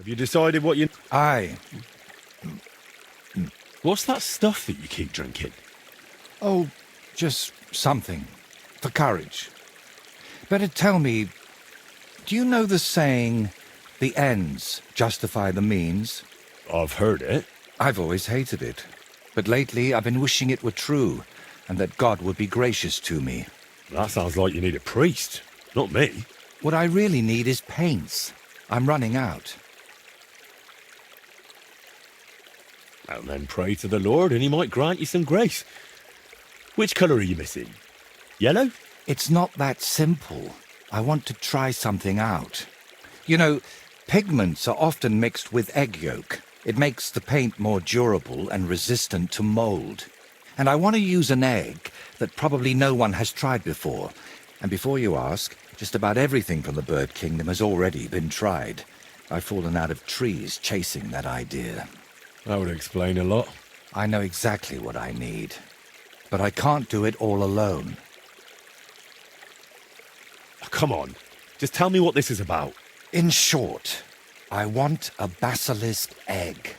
Have you decided what you... Aye. What's that stuff that you keep drinking? Oh, just something. For courage. Better tell me, do you know the saying, the ends justify the means? I've heard it. I've always hated it. But lately I've been wishing it were true, and that God would be gracious to me. That sounds like you need a priest, not me. What I really need is paints. I'm running out. And then pray to the Lord and he might grant you some grace. Which colour are you missing? Yellow? It's not that simple. I want to try something out. You know, pigments are often mixed with egg yolk. It makes the paint more durable and resistant to mold. And I want to use an egg that probably no one has tried before. And before you ask, just about everything from the bird kingdom has already been tried. I've fallen out of trees chasing that idea. That would explain a lot. I know exactly what I need. But I can't do it all alone. Oh, come on, just tell me what this is about. In short, I want a basilisk egg.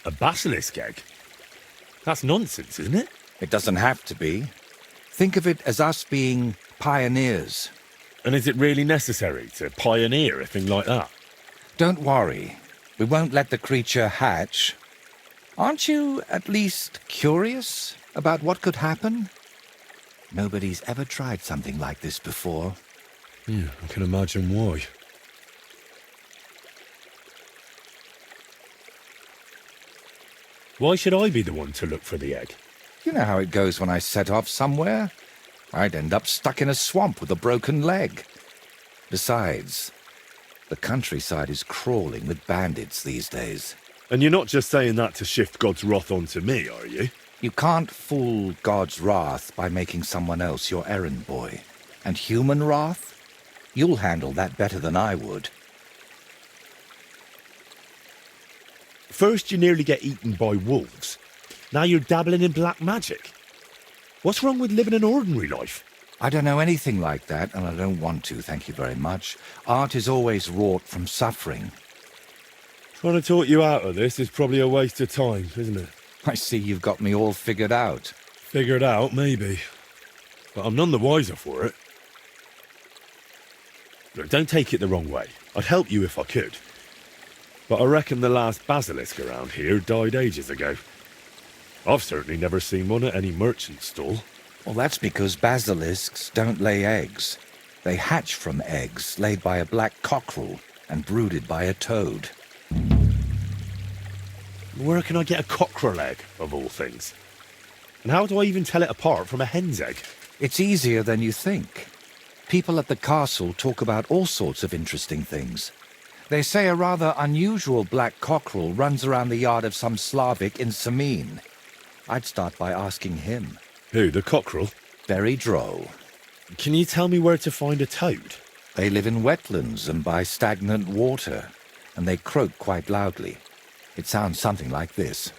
A basilisk egg? That's nonsense, isn't it? It doesn't have to be. Think of it as us being pioneers. And is it really necessary to pioneer a thing like that? Don't worry. We won't let the creature hatch. Aren't you at least curious about what could happen? Nobody's ever tried something like this before. Yeah, I can imagine why. Why should I be the one to look for the egg? You know how it goes when I set off somewhere. I'd end up stuck in a swamp with a broken leg. Besides, the countryside is crawling with bandits these days. And you're not just saying that to shift God's wrath onto me, are you? You can't fool God's wrath by making someone else your errand boy. And human wrath? You'll handle that better than I would. First you nearly get eaten by wolves. Now you're dabbling in black magic. What's wrong with living an ordinary life? I don't know anything like that, and I don't want to, thank you very much. Art is always wrought from suffering. Trying to talk you out of this is probably a waste of time, isn't it? I see you've got me all figured out. Figured out, maybe. But I'm none the wiser for it. Look, don't take it the wrong way. I'd help you if I could. But I reckon the last basilisk around here died ages ago. I've certainly never seen one at any merchant stall. Well, that's because basilisks don't lay eggs. They hatch from eggs laid by a black cockerel and brooded by a toad. Where can I get a cockerel egg, of all things? And how do I even tell it apart from a hen's egg? It's easier than you think. People at the castle talk about all sorts of interesting things. They say a rather unusual black cockerel runs around the yard of some Slavic in Samin. I'd start by asking him. Who, the cockerel? Very droll. Can you tell me where to find a toad? They live in wetlands and by stagnant water, and they croak quite loudly. It sounds something like this.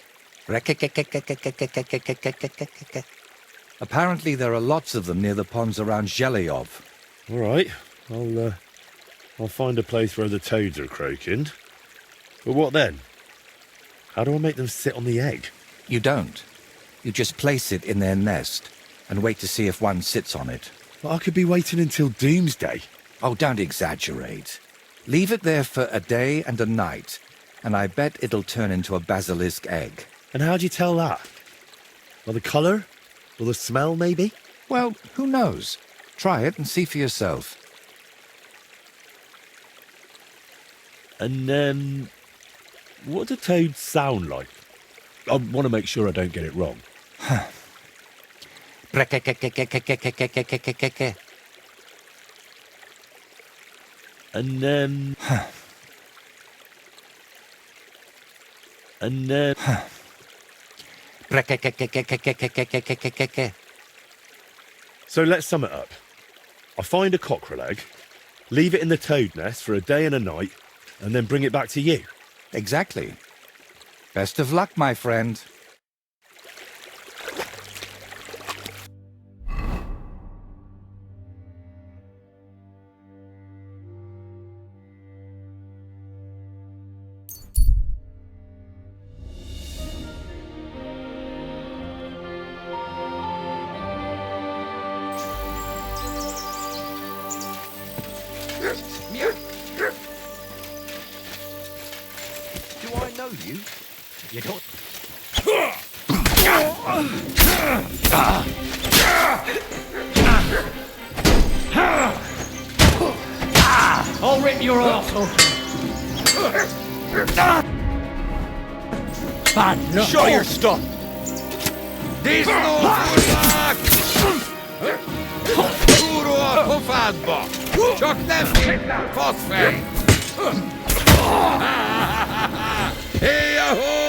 Apparently there are lots of them near the ponds around Zheleyov. All right, I'll find a place where the toads are croaking. But what then? How do I make them sit on the egg? You don't. You just place it in their nest and wait to see if one sits on it. But I could be waiting until doomsday. Oh, don't exaggerate. Leave it there for a day and a night, and I bet it'll turn into a basilisk egg. And how do you tell that? By the colour? Or the smell, maybe? Well, who knows? Try it and see for yourself. And, what do toads sound like? I want to make sure I don't get it wrong. And, So let's sum it up. I find a cockerel egg, leave it in the toad nest for a day and a night, and then bring it back to you. Exactly. Best of luck, my friend. You don't... I'll rip your arsehole. Bad luck. Show your stuff! This no fullback! Puro hofadba! Chuck them phosphate! Hey-ho!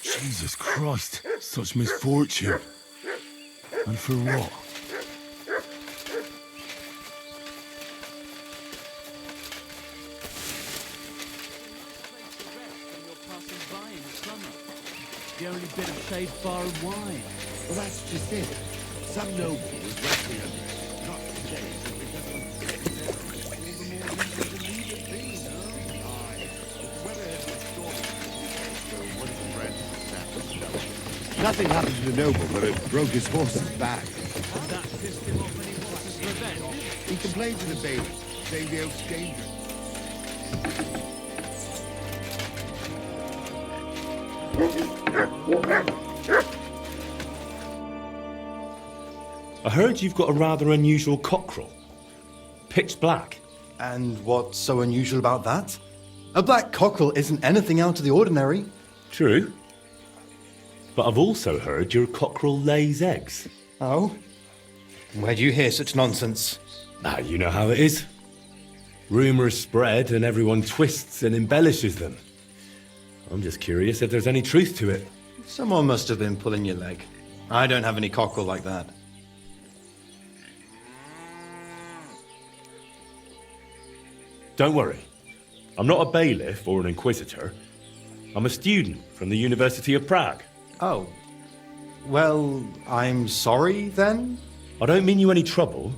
Jesus Christ, such misfortune. And for what? The only bit of shade bar and wine. Well, that's just it. Some noble was resting under it. Not the case, because of all the more reason to leave it be, no? Aye. The weather has been stormy, so one of the friends sat with nothing happened to the noble, but it broke his horse's back. And that pissed him off and he wants his revenge. He complained to the bailiff, saying the oak's dangerous. I heard you've got a rather unusual cockerel. Pitch black. And what's so unusual about that? A black cockerel isn't anything out of the ordinary. True. But I've also heard your cockerel lays eggs. Oh? Where do you hear such nonsense? Ah, you know how it is. Rumours spread and everyone twists and embellishes them. I'm just curious if there's any truth to it. Someone must have been pulling your leg. I don't have any cockerel like that. Don't worry. I'm not a bailiff or an inquisitor. I'm a student from the University of Prague. Oh. Well, I'm sorry then? I don't mean you any trouble.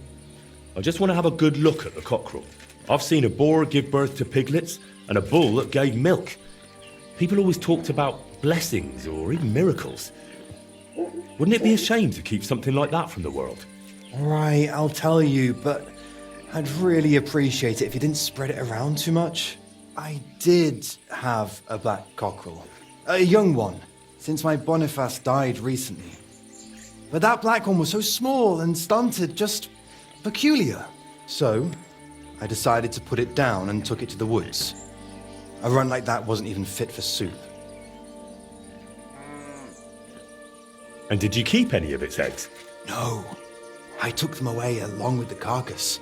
I just want to have a good look at the cockerel. I've seen a boar give birth to piglets and a bull that gave milk. People always talked about blessings or even miracles. Wouldn't it be a shame to keep something like that from the world? All right, I'll tell you, but I'd really appreciate it if you didn't spread it around too much. I did have a black cockerel. A young one, since my Boniface died recently. But that black one was so small and stunted, just peculiar. So, I decided to put it down and took it to the woods. A run like that wasn't even fit for soup. And did you keep any of its eggs? No, I took them away along with the carcass.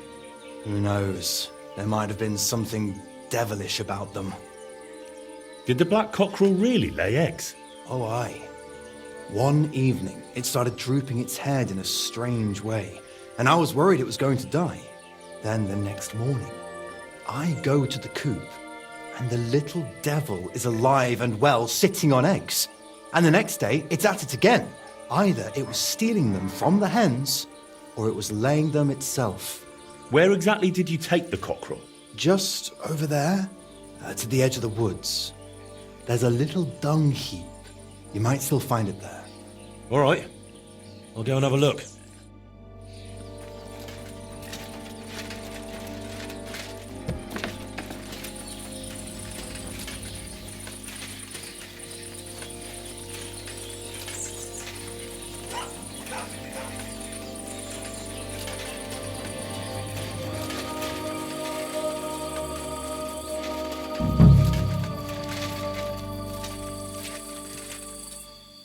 Who knows? There might have been something devilish about them. Did the black cockerel really lay eggs? Oh, aye. One evening, it started drooping its head in a strange way, and I was worried it was going to die. Then the next morning, I go to the coop, and the little devil is alive and well, sitting on eggs. And the next day, it's at it again. Either it was stealing them from the hens, or it was laying them itself. Where exactly did you take the cockerel? Just over there, to the edge of the woods. There's a little dung heap. You might still find it there. All right. I'll go and have a look.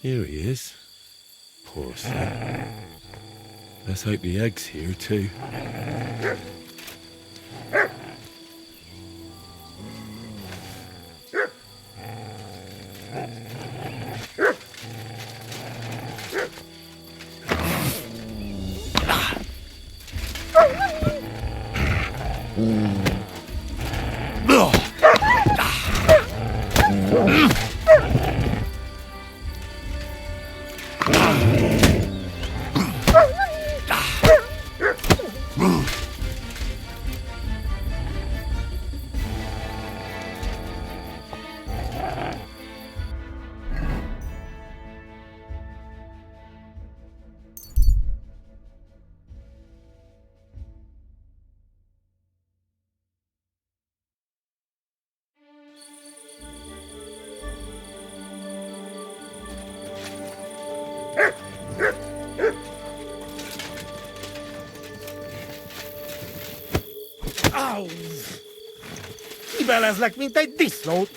Here he is. Poor thing. Let's hope the egg's here too. levelezlek, mint egy disznót.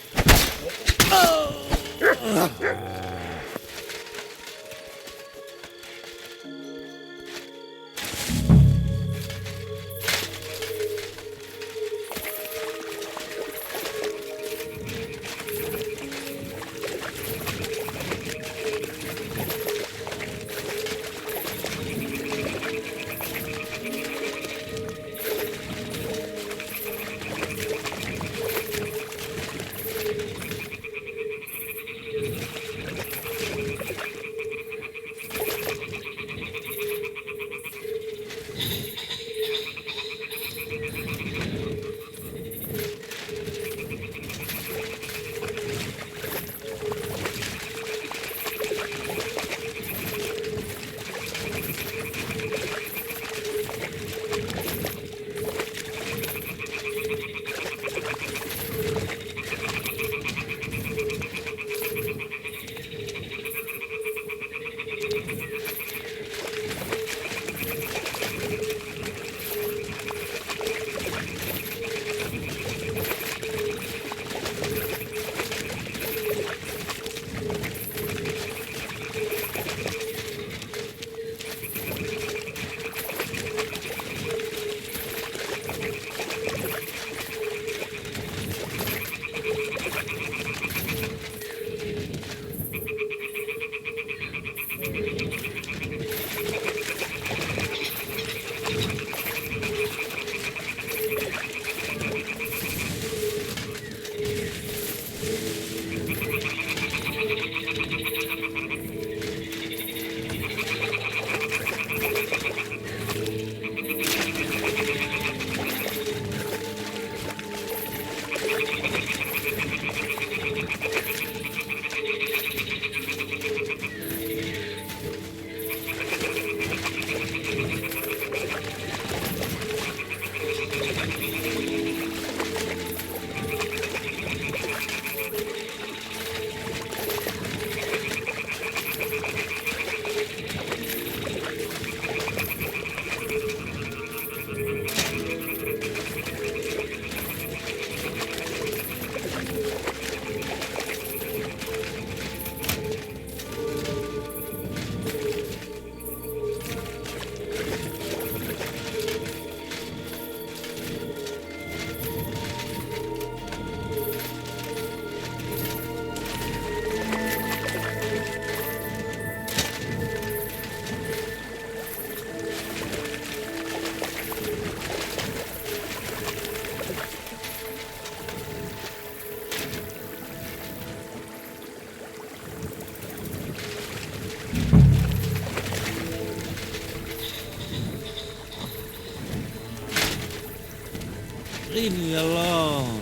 Leave me alone.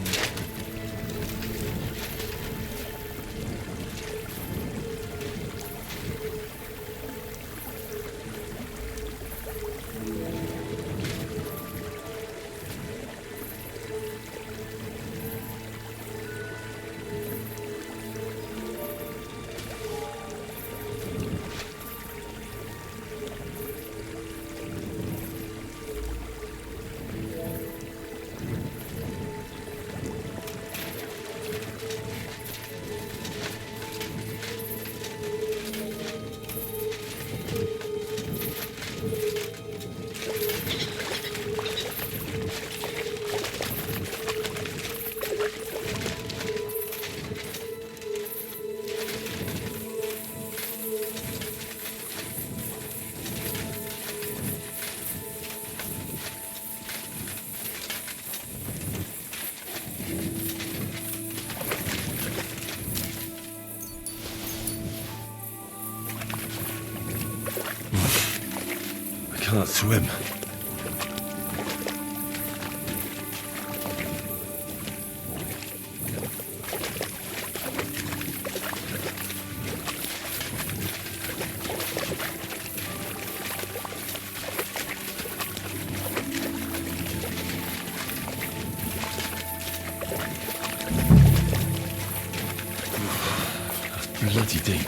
I can't swim. That's bloody deep.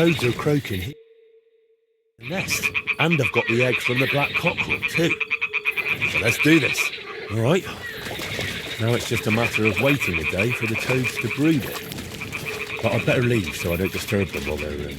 toads are croaking here. The nest. And I've got the egg from the black cockerel too. So let's do this. All right. Now it's just a matter of waiting a day for the toads to brood it. But I'd better leave so I don't disturb them while they're bloody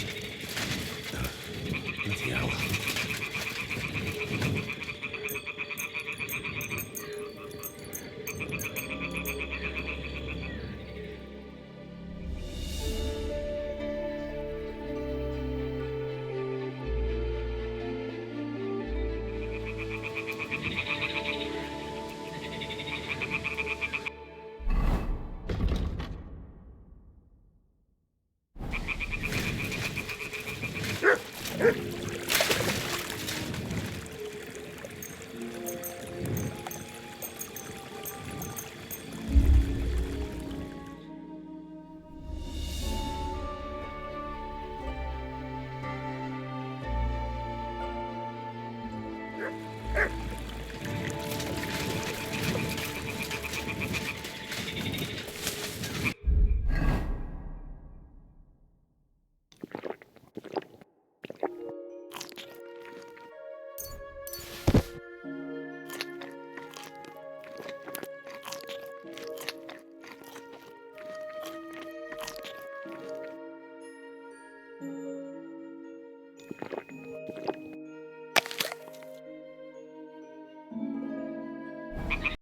hell.